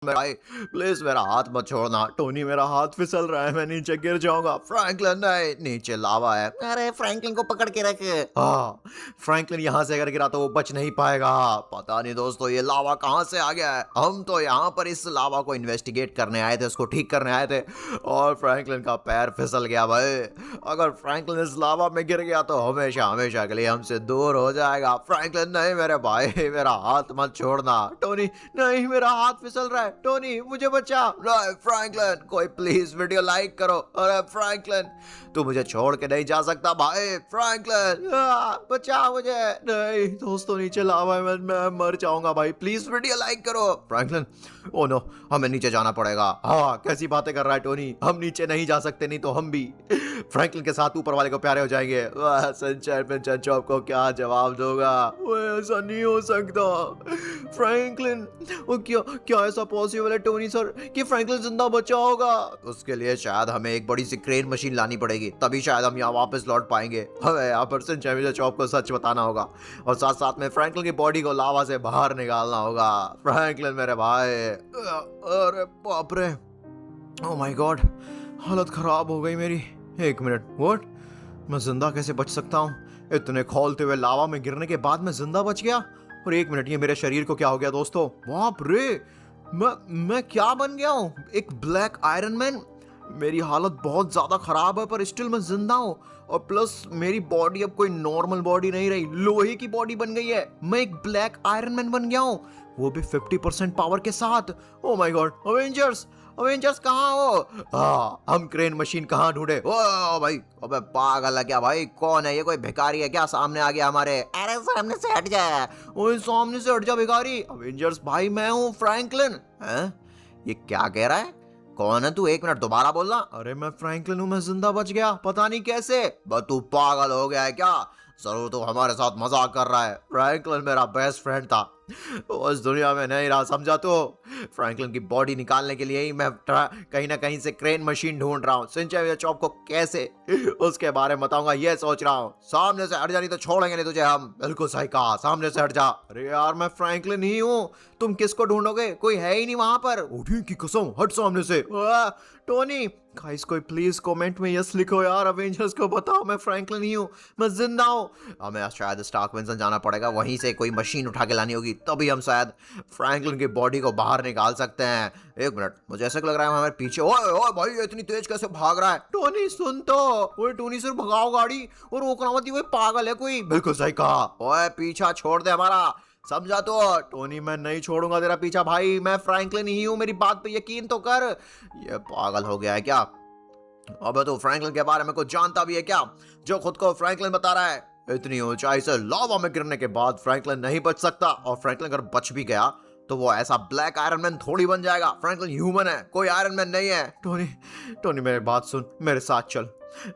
भाई प्लीज मेरा हाथ मत छोड़ना। टोनी मेरा हाथ फिसल रहा है, मैं नीचे गिर जाऊंगा। फ्रैंकलिन नहीं, नीचे लावा है। अरे फ्रैंकलिन को पकड़ के रख। हाँ, फ्रैंकलिन यहाँ से अगर गिरा तो वो बच नहीं पाएगा। पता नहीं दोस्तों ये लावा कहाँ से आ गया है। हम तो यहाँ पर इस लावा को इन्वेस्टिगेट करने आए थे, उसको ठीक करने आए थे, और फ्रैंकलिन का पैर फिसल गया भाई। अगर फ्रैंकलिन इस लावा में गिर गया तो हमेशा हमेशा के लिए हमसे दूर हो जाएगा। फ्रैंकलिन नहीं मेरे भाई, मेरा हाथ मत छोड़ना। टोनी नहीं, मेरा हाथ फिसल रहा है। टोनी मुझे बचा। नहीं फ्रैंकलिन, कोई प्लीज वीडियो लाइक करो। अरे फ्रैंकलिन तू मुझे छोड़ के नहीं जा सकता भाई। फ्रैंकलिन बचा मुझे। नहीं दोस्तों नीचे लावा है, मैं मर जाऊंगा भाई। प्लीज वीडियो लाइक करो। फ्रैंकलिन ओ नो, हमें नीचे जाना पड़ेगा। हाँ कैसी बातें कर रहा है टोनी, हम नीचे नहीं जा सकते, नहीं तो हम भी फ्रैंकलिन के साथ ऊपर वाले को प्यारे हो जाएंगे। वाह सनशाइन पिंचर चॉप को क्या जवाब दूंगा। वो ऐसा नहीं हो सकता फ्रैंकलिन, वो क्या क्या ऐसा पॉसिबल है टोनी सर कि फ्रैंकलिन जिंदा बचा होगा। उसके लिए शायद हमें एक बड़ी सी क्रेन मशीन लानी पड़ेगी, तभी शायद हम यहाँ वापस लौट पाएंगे। हमें यहाँ पर सनशाइन पिंचर चॉप को सच बताना होगा, और साथ साथ में फ्रैंकलिन की बॉडी को लावा से बाहर निकालना होगा। फ्रैंकलिन मेरे भाई, अरे बाप रे, ओह माय गॉड, हालत खराब हो गई मेरी। एक मिनट, व्हाट, मैं जिंदा कैसे बच सकता हूँ? इतने खौलते हुए लावा में गिरने के बाद मैं जिंदा बच गया? और एक मिनट, ये मेरे शरीर को क्या हो गया दोस्तों? बाप रे, मैं क्या बन गया हूँ? एक ब्लैक आयरन मैन। मेरी हालत बहुत ज्यादा खराब है पर स्टिल मैं जिंदा हूँ, और प्लस मेरी बॉडी अब कोई नॉर्मल बॉडी नहीं रही, लोहे की बॉडी बन गई है। मैं एक ब्लैक आयरन मैन बन गया हूँ, वो भी 50% पावर के साथ। Oh my God, Avengers Avengers कहाँ हो? हाँ, हम क्रेन मशीन कहाँ ढूंढे? ओ भाई, अबे पागल है क्या भाई? कौन है ये? कोई भिखारी है क्या सामने आ गया हमारे? अरे सामने से हट जा। ओए सामने से हट जा भिखारी। अवेंजर्स भाई मैं हूँ फ्रैंकलिन। हैं? ये क्या कह रहा है? कौन है तू? एक मिनट दोबारा बोलना। अरे मैं फ्रैंकलिन हूँ, मैं जिंदा बच गया, पता नहीं कैसे। बस तू पागल हो गया है क्या? जरूर तू हमारे साथ मजाक कर रहा है। फ्रैंकलिन मेरा बेस्ट फ्रेंड था, वो इस दुनिया में नहीं रहा, समझा तो? फ्रैंकलिन की बॉडी निकालने के लिए ही मैं कहीं ना कहीं से क्रेन मशीन ढूंढ रहा हूँ। सिंचाई चॉप को कैसे उसके बारे में बताऊंगा ये सोच रहा हूँ। सामने से हट जा, नहीं तो छोड़ेंगे नहीं तुझे हम। बिल्कुल सही कहा, सामने से हट जा। अरे यार मैं फ्रैंकलिन ही हूँ, तुम किसको ढूंढोगे? कोई है ही नहीं वहां पर। उठी की कसम, हट सामने से। टोनी गाइस, कोई प्लीज कमेंट में यस लिखो यार, अवेंजर्स को बताओ मैं फ्रैंकलिन ही हूँ, मैं जिंदा हूँ। हमें शायद स्टार्क विंसन जाना पड़ेगा, वहीं से कोई मशीन उठा के लानी होगी, तभी हम शायद फ्रैंकलिन की बॉडी को बाहर निकाल सकते हैं। एक मिनट, मुझे ऐसा लग रहा है हमारे पीछे। ओए ओए भाई, ये इतनी तेज कैसे भाग रहा है? टोनी सुन तो। ओए टोनी सर भगाओ गाड़ी, और रोकना मत, कोई पागल है कोई। बिल्कुल सही कहा। ओए पीछा छोड़ दे हमारा, समझा तो? टोनी मैं नहीं छोड़ूंगा तेरा पीछा भाई, मैं फ्रैंकलिन ही हूँ, मेरी बात पे यकीन तो कर। ये पागल हो गया है क्या? अबे तो फ्रैंकलिन के बारे में कुछ जानता भी है क्या, जो खुद को फ्रैंकलिन बता रहा है? इतनी ऊंचाई से लावा में गिरने के बाद फ्रैंकलिन नहीं बच सकता, और फ्रैंकलिन अगर बच भी गया तो वो ऐसा ब्लैक आयरन मैन थोड़ी बन जाएगा। फ्रैंकलिन ह्यूमन है, कोई आयरन मैन नहीं है। टोनी मेरी बात सुन, मेरे साथ चल,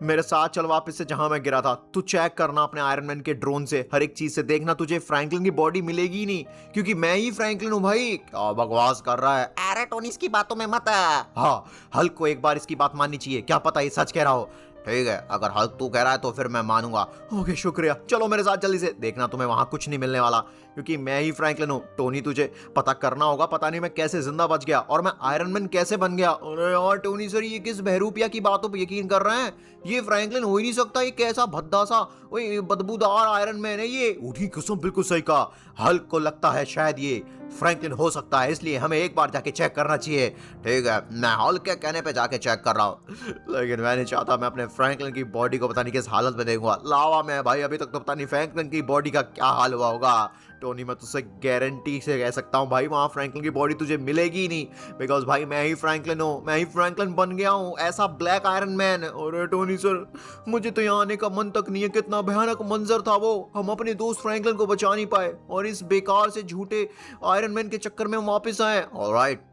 मेरे साथ चल वापस से जहां मैं गिरा था। तू चेक करना अपने आयरन मैन के ड्रोन से, हर एक चीज से देखना, तुझे फ्रैंकलिन की बॉडी मिलेगी ही नहीं, क्योंकि मैं ही फ्रैंकलिन हूँ भाई। क्या बकवास कर रहा है? अरे टोनी इसकी बातों में मत आ। हाँ, हल्क को एक बार इसकी बात माननी चाहिए, क्या पता ये सच कह रहा हो। ठीक है, अगर हल्क तू कह रहा है तो फिर मैं मानूंगा। ओके शुक्रिया, चलो मेरे साथ जल्दी से। देखना तुम्हें वहां कुछ नहीं मिलने वाला, क्योंकि मैं ही फ्रैंकलिन हूँ। टोनी तुझे पता करना होगा, पता नहीं मैं कैसे जिंदा बच गया, और मैं आयरन मैन कैसे बन गया। अरे यार टोनी सर, ये किस बहरूपिया की बातों पर यकीन कर रहे हैं? ये फ्रैंकलिन हो ही नहीं सकता, ये कैसा भद्दा सा बदबूदार आयरन मैन है ये। उठी कसम, बिल्कुल सही कहा। हल्क को लगता है शायद ये फ्रैंकलिन हो सकता है, इसलिए हमें एक बार जाके चेक करना चाहिए। ठीक है, मैं हल्क के कहने पे जाके चेक कर रहा हूँ, लेकिन मैं नहीं चाहता मैं अपने फ्रैंकलिन की बॉडी को पता नहीं किस हालत में देखूंगा। लावा में भाई, अभी तक तो पता नहीं फ्रैंकलिन की बॉडी का क्या हाल हुआ होगा। टोनी मैं तुझसे गारंटी से कह सकता हूँ भाई, वहां फ्रैंकलिन की बॉडी तुझे मिलेगी ही नहीं, बिकॉज भाई मैं ही फ्रैंकलिन हूँ, मैं ही फ्रैंकलिन बन गया हूँ, ऐसा ब्लैक आयरन मैन। और टोनी सर, मुझे तो यहाँ आने का मन तक नहीं है, कितना भयानक मंजर था वो। हम अपने दोस्त फ्रैंकलिन को बचा नहीं पाए, और इस बेकार से झूठे आयरन मैन के चक्कर में हम वापस आए। ऑलराइट,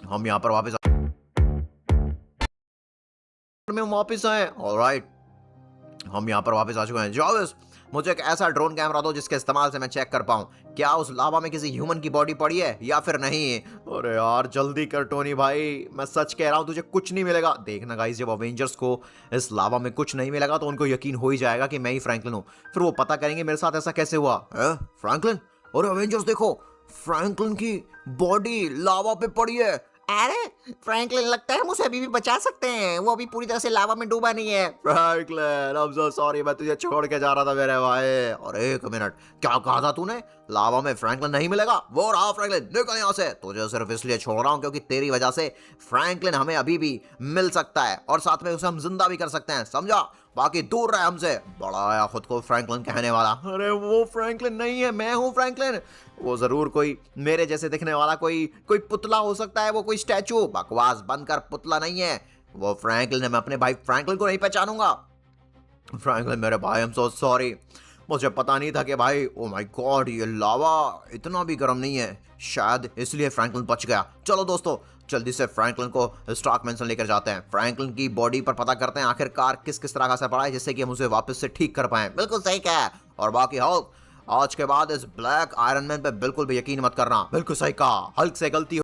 हम यहाँ पर वापस ऑलराइट, हम यहाँ पर वापस आ चुके हैं। जाविस, मुझे एक ऐसा ड्रोन कैमरा दो जिसके इस्तेमाल से मैं चेक कर पाऊं क्या उस लावा में किसी ह्यूमन की बॉडी पड़ी है या फिर नहीं। अरे यार जल्दी कर टोनी भाई, मैं सच कह रहा हूं, तुझे कुछ नहीं मिलेगा। देखना गाइस, जब अवेंजर्स को इस लावा में कुछ नहीं मिलेगा तो उनको यकीन हो ही जाएगा कि मैं ही फ्रैंकलिन हूं, फिर वो पता करेंगे मेरे साथ ऐसा कैसे हुआ। फ्रैंकलिन, और अवेंजर्स देखो, फ्रैंकलिन की बॉडी लावा पे पड़ी है। अरे फ्रैंकलिन, लगता है हम उसे अभी भी बचा सकते हैं, वो अभी पूरी तरह से लावा में डूबा नहीं है। Franklin, I am so sorry, मैं तुझे छोड़ के जा रहा था मेरे भाई। और एक मिनट, क्या कहा था तूने? लावा में फ्रैंकलिन नहीं मिलेगा? वो रहा फ्रैंकलिन, निकल यहाँ से। तुझे सिर्फ इसलिए छोड़ रहा हूँ क्योंकि तेरी वजह से फ्रैंकलिन हमें अभी भी मिल सकता है और साथ में उसे हम जिंदा भी कर सकते हैं, समझा? बाकी दूर रहे हमसे। बड़ा आया खुद को फ्रैंकलिन कहने वाला। अरे वो फ्रैंकलिन नहीं है, मैं हूँ फ्रैंकलिन। वो जरूर कोई मेरे जैसे दिखने वाला कोई कोई पुतला हो सकता है, वो कोई स्टैचू। बकवास बंद कर, पुतला नहीं है वो फ्रैंकलिन है। मैं अपने भाई फ्रैंकलिन को नहीं पहचानूंगा। फ्रैंकलिन मेरे भाई, आई एम सो सॉरी, मुझे पता नहीं था कि भाई, ओ माय गॉड, ये लावा इतना भी गर्म नहीं है, शायद इसलिए फ्रैंकलिन बच गया। चलो दोस्तों, जल्दी से फ्रैंकलिन को स्टॉक मैंसन लेकर जाते हैं। फ्रैंकलिन की बॉडी पर पता करते हैं आखिरकार किस किस तरह का असर पड़ा है, जिससे कि हम उसे वापस से ठीक कर पाए। बिल्कुल सही कहा। और बाकी हल्क, आज के बाद इस ब्लैक आयरन मैन पे बिल्कुल भी यकीन मत करना। बिल्कुल सही कहा, हल्क से गलती